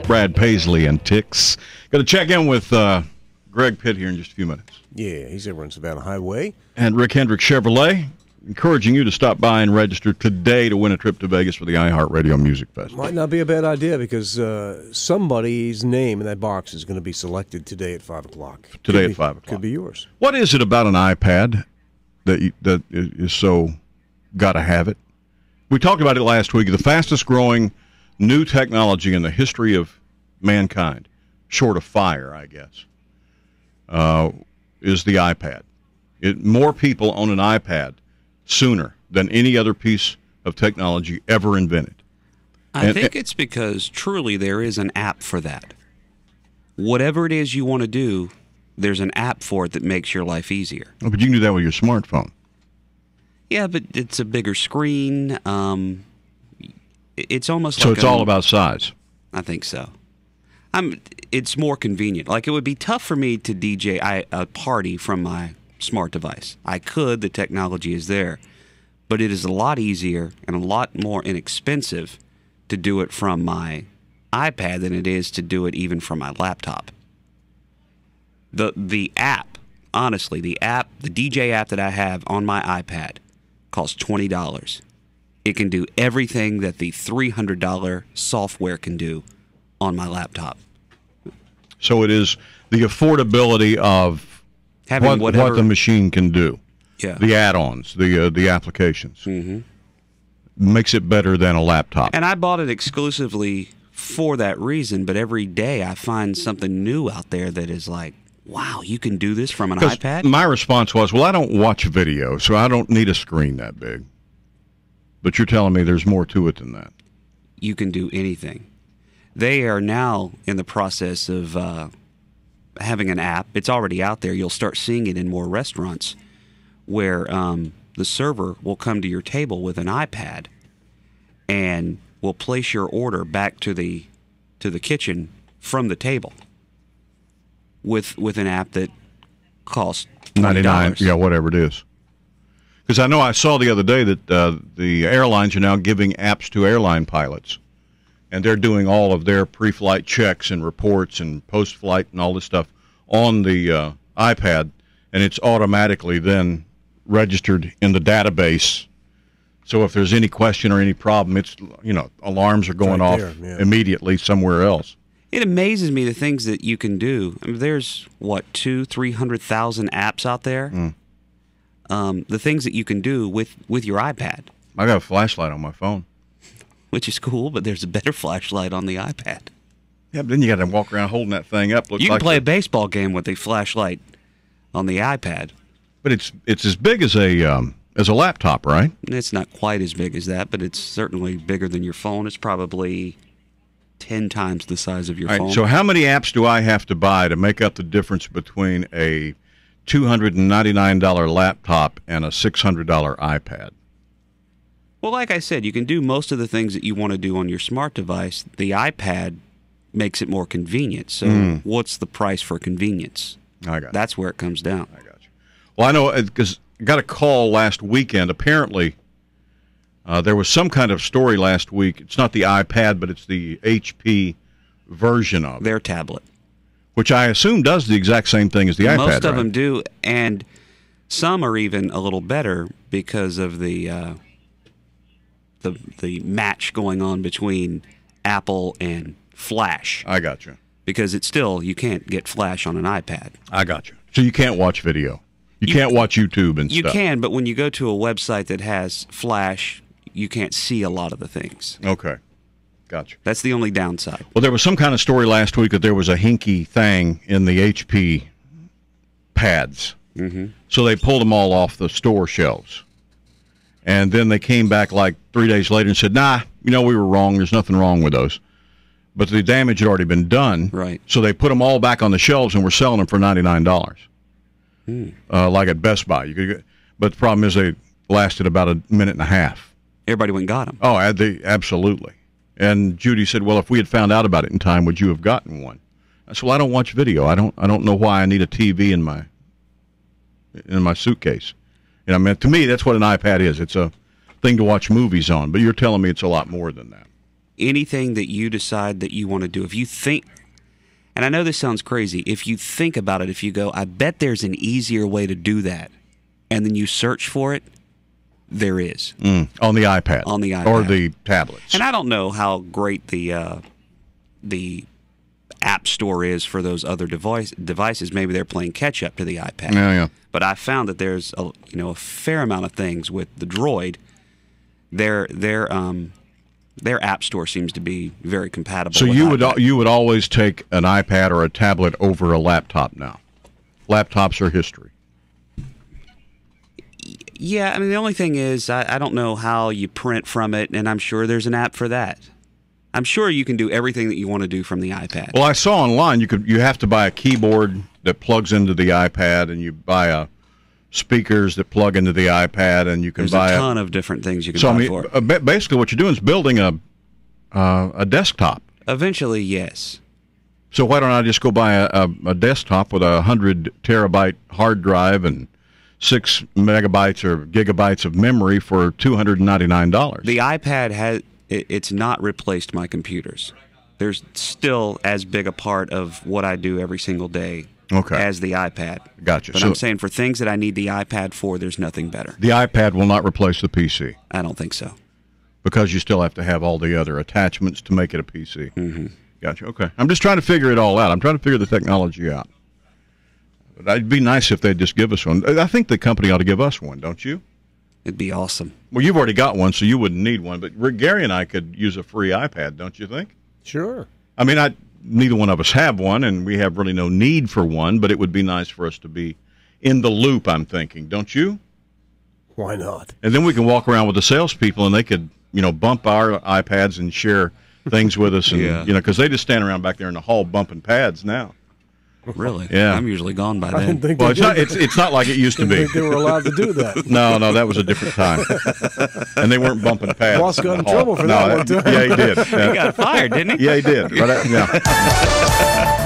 Brad Paisley and Tix. Got to check in with Greg Pitt here in just a few minutes. Yeah, he's over on Savannah Highway. And Rick Hendrick Chevrolet, encouraging you to stop by and register today to win a trip to Vegas for the iHeartRadio Music Festival. Might not be a bad idea because somebody's name in that box is going to be selected today at 5 o'clock. Today at 5 o'clock. Could be yours. What is it about an iPad that is so got to have it? We talked about it last week. The fastest growing new technology in the history of mankind, short of fire, I guess, is the iPad. More people own an iPad sooner than any other piece of technology ever invented. I think it's because truly there is an app for that. Whatever it is you want to do, there's an app for it that makes your life easier. Oh, but you can do that with your smartphone. Yeah, but it's a bigger screen. It's almost so like it's all about size. I think so. It's more convenient. Like, it would be tough for me to DJ a party from my smart device. I could. The technology is there. But it is a lot easier and a lot more inexpensive to do it from my iPad than it is to do it even from my laptop. The app, honestly, the DJ app that I have on my iPad costs $20. It can do everything that the $300 software can do on my laptop. So it is the affordability of having what the machine can do. Yeah. The add-ons, the applications. Mm-hmm. Makes it better than a laptop. And I bought it exclusively for that reason, but every day I find something new out there that is like, wow, you can do this from an iPad? My response was, well, I don't watch video, so I don't need a screen that big. But you're telling me there's more to it than that. You can do anything. They are now in the process of having an app. It's already out there. You'll start seeing it in more restaurants where the server will come to your table with an iPad and will place your order back to the kitchen from the table with an app that costs $20. $99, yeah, whatever it is. Because I know I saw the other day that the airlines are now giving apps to airline pilots, and they're doing all of their pre-flight checks and reports and post-flight and all this stuff on the iPad, and it's automatically then registered in the database. So if there's any question or any problem, it's, alarms are going off immediately somewhere else. It amazes me the things that you can do. I mean, there's, 200,000-300,000 apps out there? Mm. The things that you can do with your iPad. I got a flashlight on my phone. Which is cool, but there's a better flashlight on the iPad. Yeah, but then you got to walk around holding that thing up. You can play a baseball game with a flashlight on the iPad. But it's as big as a laptop, right? It's not quite as big as that, but it's certainly bigger than your phone. It's probably 10 times the size of your phone. So how many apps do I have to buy to make up the difference between a $299 laptop and a $600 iPad? Well, like I said, you can do most of the things that you want to do on your smart device. The iPad makes it more convenient. So what's the price for convenience? I got you. That's where it comes down. I got you. Well, I know because I got a call last weekend. Apparently, there was some kind of story last week. It's not the iPad, but it's the HP version of their tablet, which I assume does the exact same thing as the iPad. Most of them do, and some are even a little better because of the match going on between Apple and Flash. I got you. Because it's still, you can't get Flash on an iPad. I got you. So you can't watch video. You can't watch YouTube and stuff. You can, but when you go to a website that has Flash, you can't see a lot of the things. Okay. Gotcha. That's the only downside. Well, there was some kind of story last week that there was a hinky thing in the HP pads. Mm-hmm. So they pulled them all off the store shelves. And then they came back like 3 days later and said, nah, we were wrong. There's nothing wrong with those. But the damage had already been done. Right. So they put them all back on the shelves and were selling them for $99. Like at Best Buy. But the problem is they lasted about a minute and a half. Everybody went and got them. Oh, absolutely. And Judy said, well, if we had found out about it in time, would you have gotten one? I said, well, I don't watch video. I don't know why I need a TV in my suitcase. To me, that's what an iPad is. It's a thing to watch movies on. But you're telling me it's a lot more than that. anything that you decide that you want to do, if you think, and I know this sounds crazy, if you think about it, if you go, I bet there's an easier way to do that, and then you search for it, there is. On the iPad. On the iPad. Or the tablets. And I don't know how great the App Store is for those other devices. Maybe they're playing catch up to the iPad. Yeah. But I found that there's a fair amount of things with the Droid. Their App Store seems to be very compatible. So with you iPad. would always take an iPad or a tablet over a laptop now. Laptops are history. Yeah, I mean the only thing is I don't know how you print from it, and I'm sure there's an app for that. I'm sure you can do everything that you want to do from the iPad. Well, I saw online you have to buy a keyboard that plugs into the iPad, and you buy speakers that plug into the iPad, and you can There's buy a ton of different things you can So buy I mean, for it. basically, what you're doing is building a desktop. Eventually, yes. So why don't I just go buy a desktop with a 100 terabyte hard drive and 6 megabytes or gigabytes of memory for $299? The iPad it's not replaced my computers. There's still as big a part of what I do every single day as the iPad. Gotcha. But So I'm saying for things that I need the iPad for, there's nothing better. the iPad will not replace the PC I don't think so. because you still have to have all the other attachments to make it a PC. Mm-hmm. Gotcha. Okay. I'm just trying to figure it all out. I'm trying to figure the technology out. But it'd be nice if they'd just give us one. I think the company ought to give us one, don't you? It'd be awesome. Well, you've already got one, so you wouldn't need one. But Gary and I could use a free iPad, don't you think? Sure. I mean, neither one of us have one, and we have really no need for one, but it would be nice for us to be in the loop, I'm thinking, don't you? Why not? And then we can walk around with the salespeople, and they could, bump our iPads and share things with us, and Yeah. because they just stand around back there in the hall bumping pads now. Really? Yeah. I'm usually gone by I didn't then. think Well, they it's not like it used to didn't be. think they were allowed to do that. No, that was a different time, and they weren't bumping pads. Boss got in the hall. trouble for that one time. Yeah, he did. He got fired, didn't he? Yeah, he did. But, yeah.